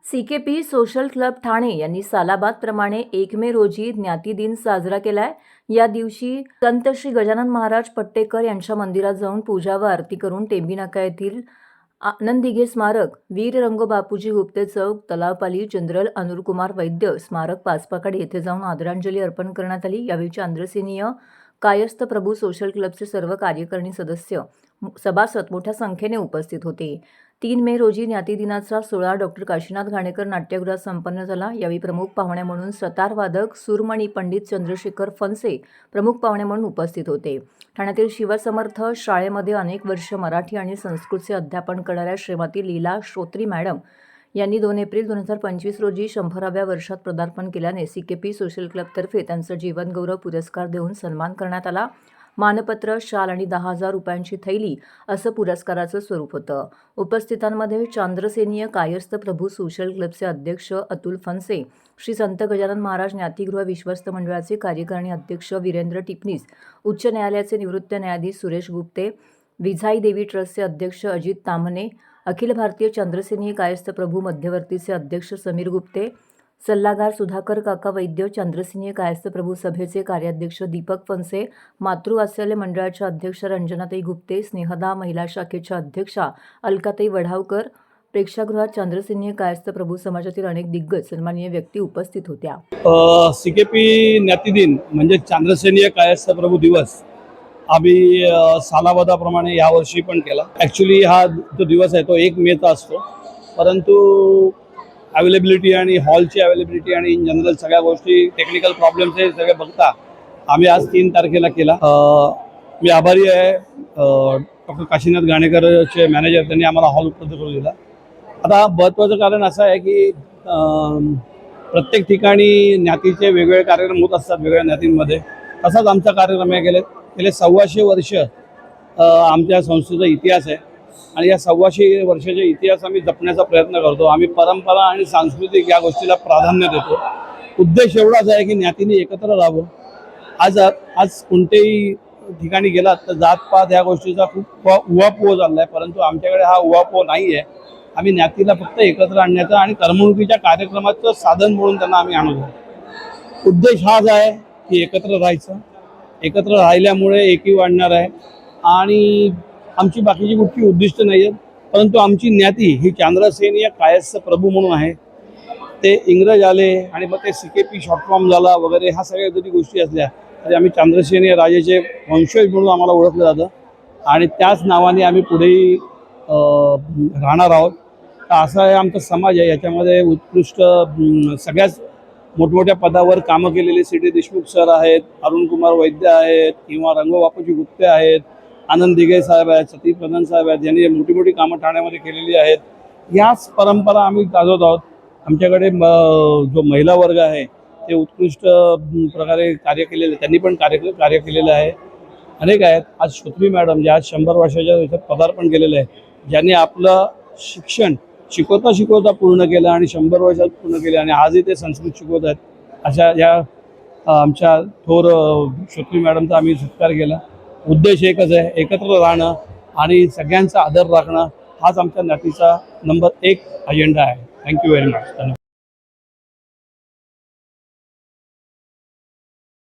CKP social club Thane यांनी सालाबादप्रमाणे 1 मे रोजी ज्ञाती दिन साजरा केलाय. या दिवशी संत श्री गजानन महाराज पट्टेकर यांच्या मंदिरात जाऊन पूजा व आरती करून टेंबीनाका येथील आनंद दिघे स्मारक, वीर रंगो बापूजी गुप्ते चौक, तलावपाली, जनरल अनुरकुमार वैद्य स्मारक पाचपाकडे येथे जाऊन आदरांजली अर्पण करण्यात आली. यावेळी चांद्रसेनीय कायस्थ प्रभू सोशल क्लबचे सर्व कार्यकारिणी सदस्य, सभासद मोठ्या संख्येने उपस्थित होते. 3 मे रोजी ज्ञाती दिनाचा सोहळा डॉक्टर काशीनाथ घाणेकर नाट्यगृहात संपन्न झाला. यावेळी प्रमुख पाहुणे म्हणून सतार वादक सुरमणी पंडित चंद्रशेखर फणसे प्रमुख पाहुणे म्हणून उपस्थित होते. ठाण्यातील शिवसमर्थ शाळेमध्ये अनेक वर्ष मराठी आणि संस्कृतचे अध्यापन करणाऱ्या श्रीमती लीला श्रोत्री मॅडम यांनी 2 एप्रिल 2025 रोजी 100व्या वर्षात पदार्पण केल्याने सीकेपी सोशल क्लबतर्फे त्यांचा जीवनगौरव पुरस्कार देऊन सन्मान करण्यात आला. मानपत्र, शाल आणि 10,000 रुपयांची थैली असं पुरस्काराचं स्वरूप होतं. उपस्थितांमध्ये चांद्रसेनीय कायस्थ प्रभू सोशल क्लबचे अध्यक्ष अतुल फणसे, श्री संत गजानन महाराज ज्ञातिगृह विश्वस्त मंडळाचे कार्यकारिणी अध्यक्ष वीरेंद्र टिपणीस, उच्च न्यायालयाचे निवृत्त न्यायाधीश सुरेश गुप्ते, विझाई देवी ट्रस्टचे अध्यक्ष अजित ताम्हणे, अखिल भारतीय चांद्रसेनीय कायस्थ प्रभू मध्यवर्तीचे अध्यक्ष समीर गुप्ते, सल्लागार सुधाकर काका वैद्य, चांद्रसेनीय कायस्थ प्रभू सभेचे कार्याध्यक्ष दीपक फणसे, मातृवात्सल्य मंडळाच्या अध्यक्ष रंजनाताई गुप्ते, स्नेहदा महिला शाखेच्या अध्यक्षा अलकाताई वढावकर, प्रेक्षागृहात चांद्रसेनीय कायस्थ प्रभू समाजातील अनेक दिग्गज सन्माननीय व्यक्ती उपस्थित होत्या. सीकेपी ज्ञातिदिन म्हणजे चांद्रसेनीय कायस्थ प्रभू दिवस आम्ही सालाबादाप्रमाणे यावर्षी पण केला. ॲक्च्युली हा जो दिवस आहे तो 1 मेचा असतो, परंतु अवेलेबिलिटी आणि हॉलची अवेलेबिलिटी आणि इन जनरल सगळ्या गोष्टी टेक्निकल प्रॉब्लेम्स हे सगळे बघता आम्ही आज 3 तारखेला केला. मी आभारी आहे डॉक्टर काशीनाथ घाणेकरचे मॅनेजर, त्यांनी आम्हाला हॉल उपलब्ध करून दिला. आता महत्त्वाचं कारण असं आहे की प्रत्येक ठिकाणी ज्ञातीचे वेगवेगळे कार्यक्रम होत असतात वेगवेगळ्या ज्ञातींमध्ये. तसाच आमचा कार्यक्रम आहे. गेले 125 वर्ष आमच्या संस्थेचा इतिहास आहे आणि या 125 वर्षाचा इतिहास आम्ही जपण्याचा प्रयत्न करतो. आम्ही परंपरा आणि सांस्कृतिक या गोष्टीला प्राधान्य देतो. उद्देश एवढाच आहे की ज्ञातींनी एकत्र राहावं. आज कोणत्याही ठिकाणी गेलात तर जातपात ह्या गोष्टीचा खूप उहापोह चालला आहे, परंतु आमच्याकडे हा उहापोह नाही आहे. आम्ही ज्ञातीला फक्त एकत्र आणण्याचा आणि करमणुकीच्या कार्यक्रमाचं साधन म्हणून त्यांना आम्ही आणतो. उद्देश हाच आहे की एकत्र राहायचं. एकत्र राहिल्यामुळे एकी वाढणार आहे आणि आमची बाकीची कुठली उद्दिष्ट नाही आहेत, परंतु आमची ज्ञाती ही चांद्रसेनीय कायस्थ प्रभू म्हणून आहे. ते इंग्रज आले आणि मग ते सीकेपी शॉर्ट फॉर्म झाला वगैरे, ह्या सगळ्या जरी गोष्टी असल्या तरी आम्ही चांद्रसेनीय राजाचे वंशज म्हणून आम्हाला ओळखलं जातं आणि त्याच नावाने आम्ही पुढेही राहणार आहोत. तर असा आहे आमचा समाज आहे. याच्यामध्ये उत्कृष्ट सगळ्याच मोठमोठ्या पदावर कामं केलेले सी.डी. देशमुख सर आहेत, अरुणकुमार वैद्य आहेत, किंवा रंगो बापूजी गुप्ते आहेत, आनंद दिघे साहेब आहेत, सती प्रधान साहेब आहेत, यांनी मोठी मोठी कामं ठाण्यामध्ये केलेली आहेत. याच परंपरा आम्ही गाजवत आहोत. आमच्याकडे जो महिला वर्ग आहे ते उत्कृष्ट प्रकारे कार्य केलेले, त्यांनी पण कार्य केलेलं आहे. अनेक आहेत. आज श्रोत्री मॅडम ज्या आज 100 वर्षाच्या याच्यात पदार्पण केलेलं आहे, ज्यांनी आपलं शिक्षण शिकवता पूर्ण केलं आणि 100 वर्षात पूर्ण केले आणि आजही ते संस्कृत शिकवत आहेत. अशा या आमच्या थोर श्रोत्री मॅडमचा आम्ही सत्कार केला. उद्देश एकच आहे, एकत्र राहणं आणि सगळ्यांचा आदर राखणं. हाच आमच्या ज्ञातीचा नंबर 1 अजेंडा आहे. Thank you very much. धन्यवाद.